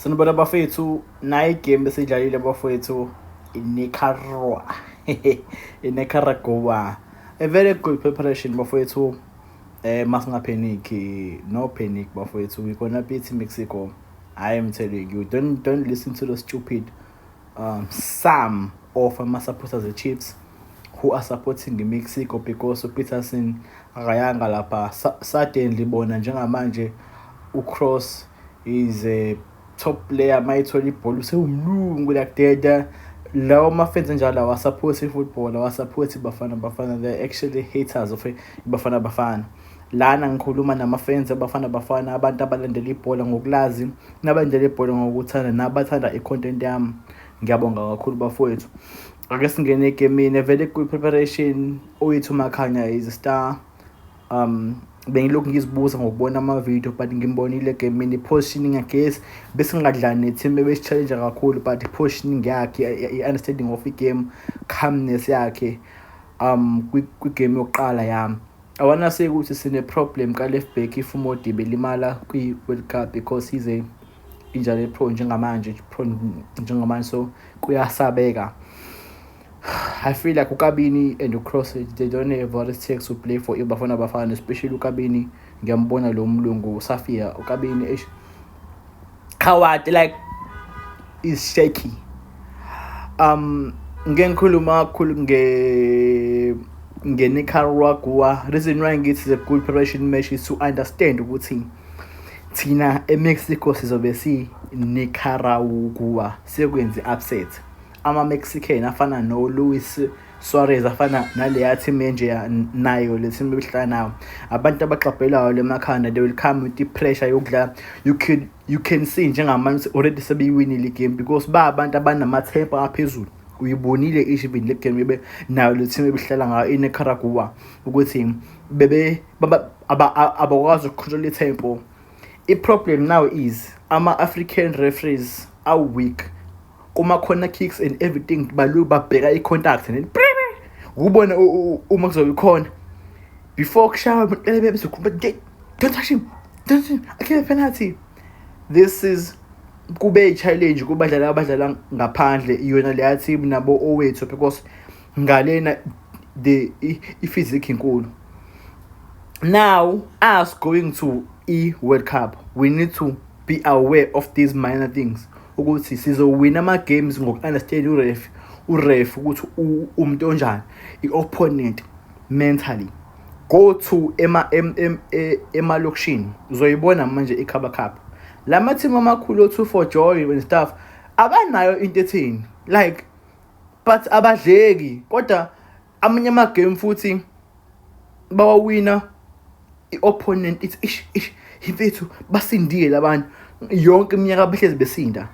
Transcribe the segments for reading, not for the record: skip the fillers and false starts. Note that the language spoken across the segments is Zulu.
Sanibona bafethu, nayi igame esidlalile bafethu iNicaragua. iNicaragua. A very good preparation bafethu. Masingapheniki, no panic bafethu. We're gonna beat Mexico. I am telling you, don't listen to the stupid some of my supporters the Chiefs who are supporting Mexico because Peterson akayanga lapha. Suddenly bona njengamanje uCross is a top player mayithola ibhola usewumlungu like that. Lawo ma-fans njalo awasupporti i-football, awasupporti Bafana. They're actually haters of Bafana. Lana ngikhuluma nama-fans Bafana, abantu abalandela ibhola ngokulazi, nabalandela ibhola ngokuthanda, nabathanda i-content yami. Ngiyabonga kakhulu bafowethu. Ake singene egemini, a very good preparation. Owethu Makhanya is a star. Bengilokhu ngizibuza ngokubona ama-video but ngimbonile egemini i-positioning yakhe bese ngingadlali ne-team ebesi-challenge kakhulu but i-positioning yakhe, i-understanding of i-game, calmness yakhe kwigame yokuqala yami. I wanna say ukuthi sine-problem ka-left back if uModiba elimala kwi-World Cup because he's a injury prone njengamanje, so kuyasabeka. I feel like Ukabini and uCross, they don't have what it takes to play for Bafana, especially Ukabini. Ngiyambona lo mlungu Safia Ukabini Kawat like is shaky. Ngenkhuluma kakhulu ngeNicaragua. Reason why ngithi a good preparation match is to understand ukuthi thina eMexico sizobe si Nicaragua sekwenze upset. Ama-Mexican afana no-Luis Suarez afana naleya team enje nayo le team ebihlala nayo, abantu abaxabhelayo lemakhanda, they will come with the pressure yokudlala. You can see njengamanje already sebeyiwinile game because abantu abanamathemba aphezulu. Uyibonile even le game nayo le team ebihlala ngayo iNicaragua ukuthi abakwazi ukucontrol itempo. I-problem now is ama-African referees are weak. Kuma corner kicks and everything babheka i-contact and ubona uma kuzobe khona before kushawa don't touch him, I can't penalty. This is kube i-challenge kubadlali abadlala ngaphandle iyona leya team nabo owethu because ngalena i-physics inkulu. Now us going to i-World Cup, we need to be aware of these minor things ukuthi sizowina ama-games ngoku-understand uref ukuthi umuntu onjani, i-opponent mentally. Go to emalokishini uzoyibona manje iChaba Cup. Lama team amakhulu o-2-4 Joy and stuff abanayo into etheni like but abadleki kodwa amanye ama-game futhi bawawina i-opponent ithi ifethu basindile labantu yonke iminyaka behlezi besinda.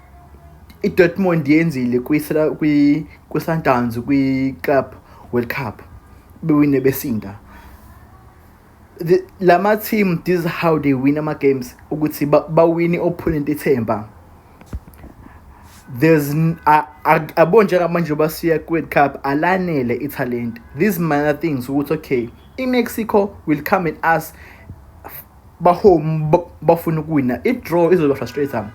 I-Dortmund yenzile kwi-Sundowns kwi-Club World Cup bewine besinda. Lama team, this is how they win ama-games ukuthi bawine opponent ethemba. There's abo njengamanje basiya ku-World Cup alanele i-talent. These minor things ukuthi okay i-Mexico will come at us bahome bafuna ukuwina. I-draw izoba frustrating.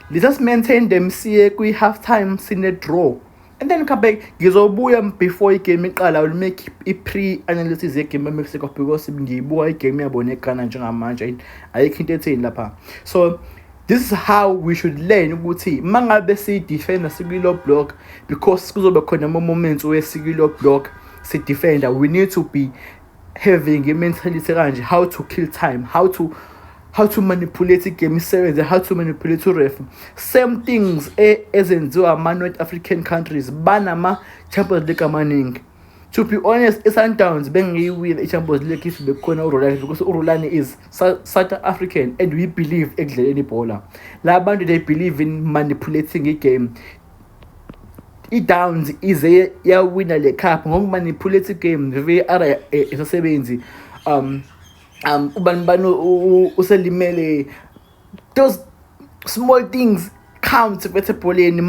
Let us maintain them siye kwi-half time sine draw and then come back. Ngizobuya before igame iqala, I will make i-pre-analysis yegame eMexico because ngiyibuka igame yabo neGhana njengamanje ayikho into etheni lapha. So this is how we should learn ukuthi mangabe si-defender sikilo block because kuzobe khona ama-moments where sikilo block si-defender, we need to be having a mentality kanje, how to kill time, how to manipulate i-game series, how to manipulate ref. Same things ezenziwa ama-North African countries banama-Champions League amaningi. To be honest, i-Sundowns bengiyiwina i-Champions League if bekhona uRolani because uRolani is South African and we believe ekudlaleni ibhola. La bantu they believe in manipulating i-game. I-Downs ize yawina le cup ngokumanipulate i-game. VAR isasebenzi ubani uselimele. Those small things count ebholeni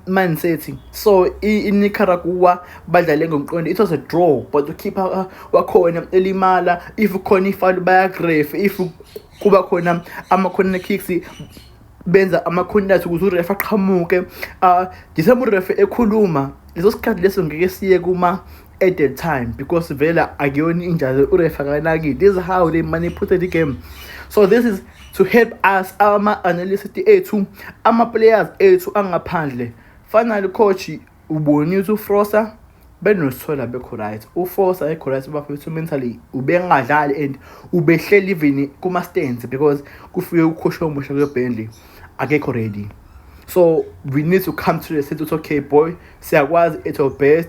man setting. So iNicaragua badlale ngomqondo, it was a draw but ukeeper wakhona elimala, if khona ifoul bayagref, if kuba khona ama-corner kicks benza ama-contact ukuze urefa aqhamuke. Disembe urefa ekhuluma leso sikhathi leso ngeke siye at the time because vela akuyona injazi urefa kanaki. This is how they manipulate the game. So this is to help us ama-analyst ethu, ama-players ethu angaphandle. Finally coach ubonisa uFrosa benosithola bekho right. uFrosa ekho right bafethu mentally ubengadlali and ubehleli even kuma stands because kufike ucoach omusha kweBurnley akekho ready. So we need to come to the sense okay boy siyakwazi at our best,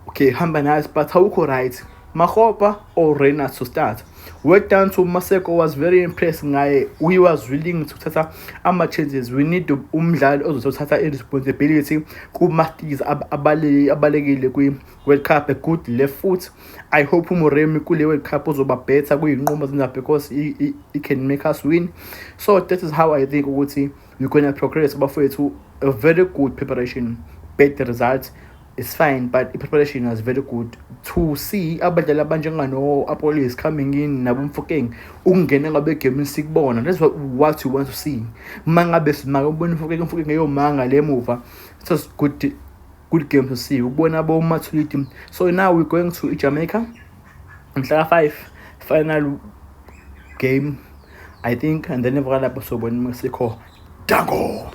okay hamba nice but awukho right. Makgopa or Reina to start. Went down to Maseko, was very impressed ngaye. We was willing to take changes. We need to umdlali ozothatha responsibility ku-Masties abalekile kwi-World Cup, a good left foot. I hope uMoremi kule World Cup uzoba better kuyinqomo zina because he can make us win. So that is how I think ukuthi we're going to progress bafowethu. A very good preparation, better results. It's fine, but the preparation was very good to see abadlali abanjengano Apollo coming in nabumfokeng ukungena ngabe game sikubona. That's what you want to see. Mangabe simaka ubona umfokeng ngeyomanga lemuva. It was good game to see. Ubona abo maturity. So now we're going to Jamaica on 5 final game I think, and then never got up so when Mexico Dango.